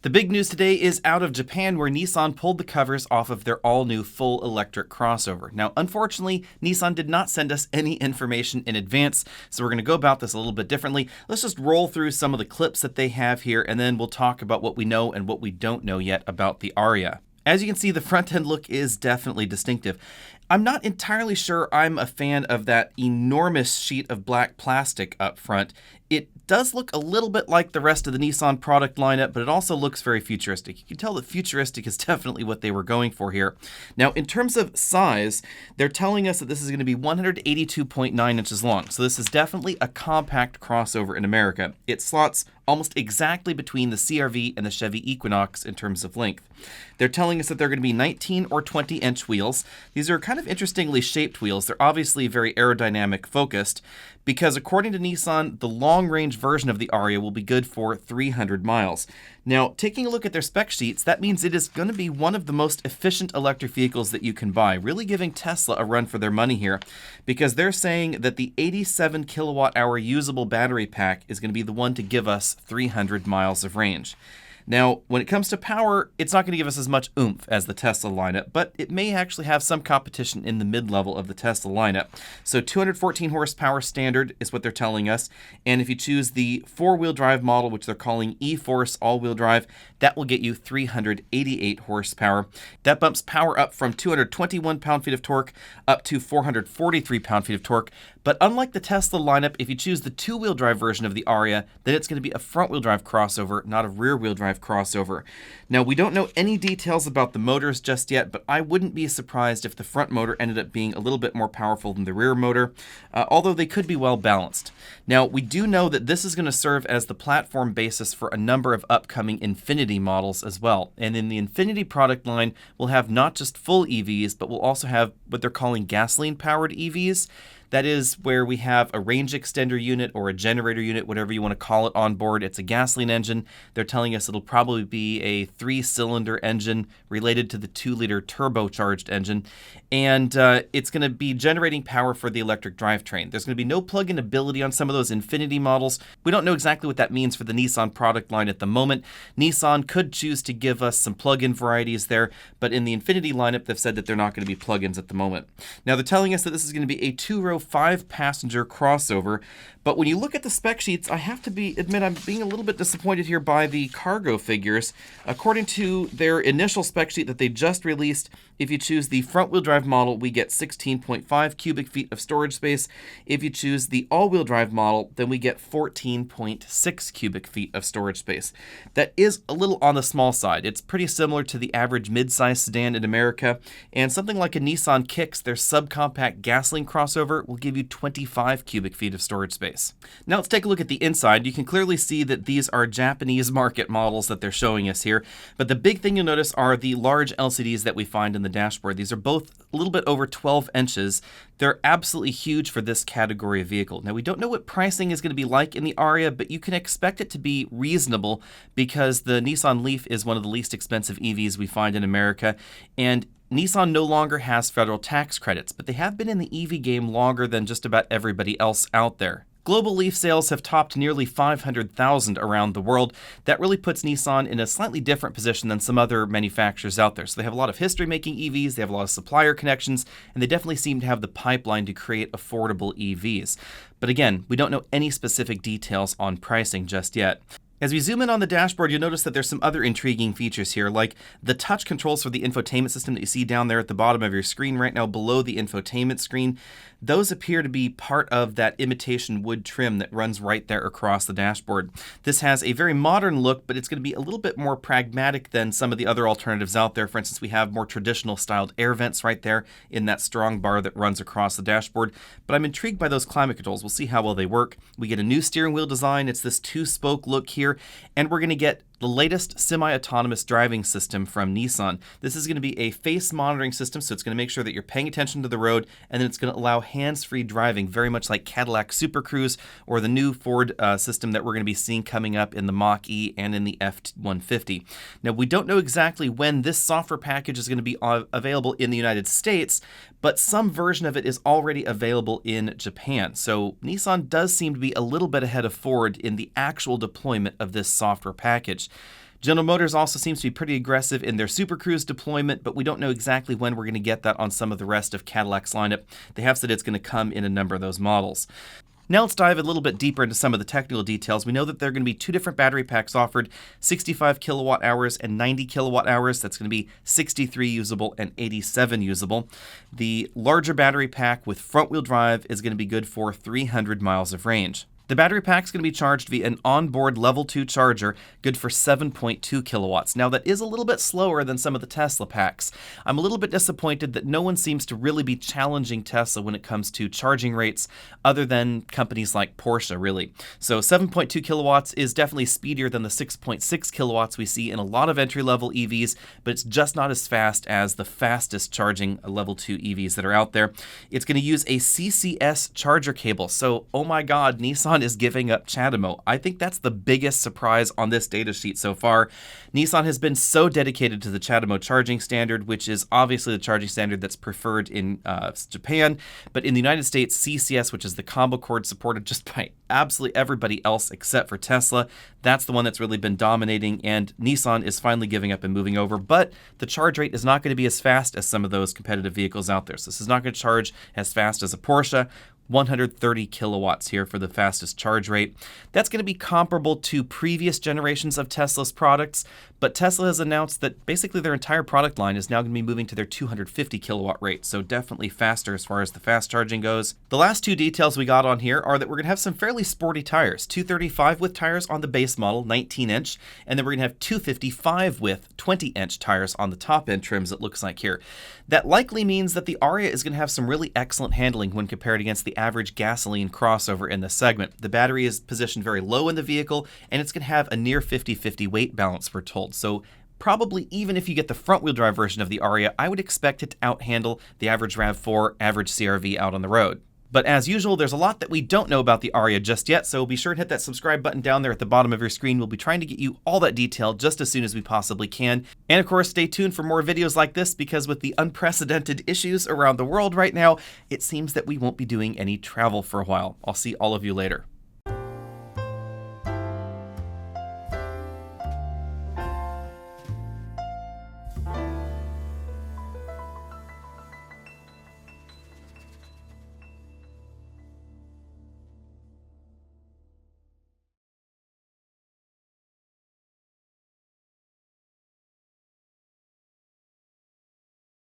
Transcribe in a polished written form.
The big news today is out of Japan, where Nissan pulled the covers off of their all-new full-electric crossover. Now, unfortunately, Nissan did not send us any information in advance, so we're going to go about this a little bit differently. Let's just roll through some of the clips that they have here, and then we'll talk about what we know and what we don't know yet about the Ariya. As you can see, the front-end look is definitely distinctive. I'm not entirely sure I'm a fan of that enormous sheet of black plastic up front. It does look a little bit like the rest of the Nissan product lineup, but it also looks very futuristic. You can tell that futuristic is definitely what they were going for here. Now, in terms of size, they're telling us that this is going to be 182.9 inches long. So this is definitely a compact crossover in America. It slots almost exactly between the CR-V and the Chevy Equinox in terms of length. They're telling us that they're going to be 19 or 20-inch wheels. These are kind of interestingly shaped wheels. They're obviously very aerodynamic focused, because according to Nissan, the long-range version of the Ariya will be good for 300 miles. Now, taking a look at their spec sheets, that means it is going to be one of the most efficient electric vehicles that you can buy, really giving Tesla a run for their money here, because they're saying that the 87 kilowatt-hour usable battery pack is going to be the one to give us 300 miles of range. Now, when it comes to power, it's not going to give us as much oomph as the Tesla lineup, but it may actually have some competition in the mid-level of the Tesla lineup. So 214 horsepower standard is what they're telling us, and if you choose the four-wheel drive model, which they're calling E-Force all-wheel drive, that will get you 388 horsepower. That bumps power up from 221 pound-feet of torque up to 443 pound-feet of torque. But unlike the Tesla lineup, if you choose the two-wheel drive version of the Ariya, then it's going to be a front-wheel drive crossover, not a rear-wheel drive crossover. Now, we don't know any details about the motors just yet, but I wouldn't be surprised if the front motor ended up being a little bit more powerful than the rear motor, although they could be well balanced. Now, we do know that this is going to serve as the platform basis for a number of upcoming Infiniti models as well. And in the Infiniti product line, we'll have not just full EVs, but we'll also have what they're calling gasoline-powered EVs. That is where we have a range extender unit or a generator unit, whatever you want to call it, on board. It's a gasoline engine. They're telling us it'll probably be a 3-cylinder engine related to the 2-liter turbocharged engine. And it's going to be generating power for the electric drivetrain. There's going to be no plug-in ability on some of those Infiniti models. We don't know exactly what that means for the Nissan product line at the moment. Nissan could choose to give us some plug-in varieties there, but in the Infiniti lineup, they've said that they're not going to be plug-ins at the moment. Now, they're telling us that this is going to be a 2-row 5-passenger crossover, but when you look at the spec sheets, I have to admit I'm being a little bit disappointed here by the cargo figures. According to their initial spec sheet that they just released, if you choose the front-wheel drive model, we get 16.5 cubic feet of storage space. If you choose the all-wheel drive model, then we get 14.6 cubic feet of storage space. That is a little on the small side. It's pretty similar to the average mid-size sedan in America, and something like a Nissan Kicks, their subcompact gasoline crossover, will give you 25 cubic feet of storage space. Now let's take a look at the inside. You can clearly see that these are Japanese market models that they're showing us here, but the big thing you'll notice are the large LCDs that we find in the dashboard. These are both a little bit over 12 inches. They're absolutely huge for this category of vehicle. Now, we don't know what pricing is going to be like in the Ariya, but you can expect it to be reasonable because the Nissan Leaf is one of the least expensive EVs we find in America, and Nissan no longer has federal tax credits, but they have been in the EV game longer than just about everybody else out there. Global Leaf sales have topped nearly 500,000 around the world. That really puts Nissan in a slightly different position than some other manufacturers out there. So they have a lot of history making EVs, they have a lot of supplier connections, and they definitely seem to have the pipeline to create affordable EVs. But again, we don't know any specific details on pricing just yet. As we zoom in on the dashboard, you'll notice that there's some other intriguing features here, like the touch controls for the infotainment system that you see down there at the bottom of your screen right now below the infotainment screen. Those appear to be part of that imitation wood trim that runs right there across the dashboard. This has a very modern look, but it's going to be a little bit more pragmatic than some of the other alternatives out there. For instance, we have more traditional styled air vents right there in that strong bar that runs across the dashboard. But I'm intrigued by those climate controls. We'll see how well they work. We get a new steering wheel design. It's this 2-spoke look here, and we're going to get the latest semi-autonomous driving system from Nissan. This is going to be a face monitoring system, so it's going to make sure that you're paying attention to the road, and then it's going to allow hands-free driving, very much like Cadillac Super Cruise or the new Ford system that we're going to be seeing coming up in the Mach-E and in the F-150. Now, we don't know exactly when this software package is going to be available in the United States, but some version of it is already available in Japan. So Nissan does seem to be a little bit ahead of Ford in the actual deployment of this software package. General Motors also seems to be pretty aggressive in their Super Cruise deployment, but we don't know exactly when we're going to get that on some of the rest of Cadillac's lineup. They have said it's going to come in a number of those models. Now let's dive a little bit deeper into some of the technical details. We know that there are going to be two different battery packs offered, 65 kilowatt hours and 90 kilowatt hours. That's going to be 63 usable and 87 usable. The larger battery pack with front-wheel drive is going to be good for 300 miles of range. The battery pack is going to be charged via an onboard level 2 charger, good for 7.2 kilowatts. Now that is a little bit slower than some of the Tesla packs. I'm a little bit disappointed that no one seems to really be challenging Tesla when it comes to charging rates, other than companies like Porsche, really. So 7.2 kilowatts is definitely speedier than the 6.6 kilowatts we see in a lot of entry-level EVs, but it's just not as fast as the fastest charging level 2 EVs that are out there. It's going to use a CCS charger cable, so oh my god, Nissan is giving up CHAdeMO. I think that's the biggest surprise on this data sheet so far. Nissan has been so dedicated to the CHAdeMO charging standard, which is obviously the charging standard that's preferred in Japan, but in the United States, CCS, which is the combo cord supported just by absolutely everybody else except for Tesla, that's the one that's really been dominating, and Nissan is finally giving up and moving over, but the charge rate is not going to be as fast as some of those competitive vehicles out there. So this is not going to charge as fast as a Porsche. 130 kilowatts here for the fastest charge rate. That's going to be comparable to previous generations of Tesla's products, but Tesla has announced that basically their entire product line is now going to be moving to their 250 kilowatt rate, so definitely faster as far as the fast charging goes. The last two details we got on here are that we're going to have some fairly sporty tires, 235 width tires on the base model, 19-inch, and then we're going to have 255 width, 20-inch tires on the top end trims, it looks like here. That likely means that the Ariya is going to have some really excellent handling when compared against the average gasoline crossover in this segment. The battery is positioned very low in the vehicle, and it's going to have a near 50-50 weight balance, we're told. So probably even if you get the front-wheel drive version of the Ariya, I would expect it to outhandle the average RAV4, average CRV out on the road. But as usual, there's a lot that we don't know about the Ariya just yet, so be sure to hit that subscribe button down there at the bottom of your screen. We'll be trying to get you all that detail just as soon as we possibly can. And of course, stay tuned for more videos like this, because with the unprecedented issues around the world right now, it seems that we won't be doing any travel for a while. I'll see all of you later.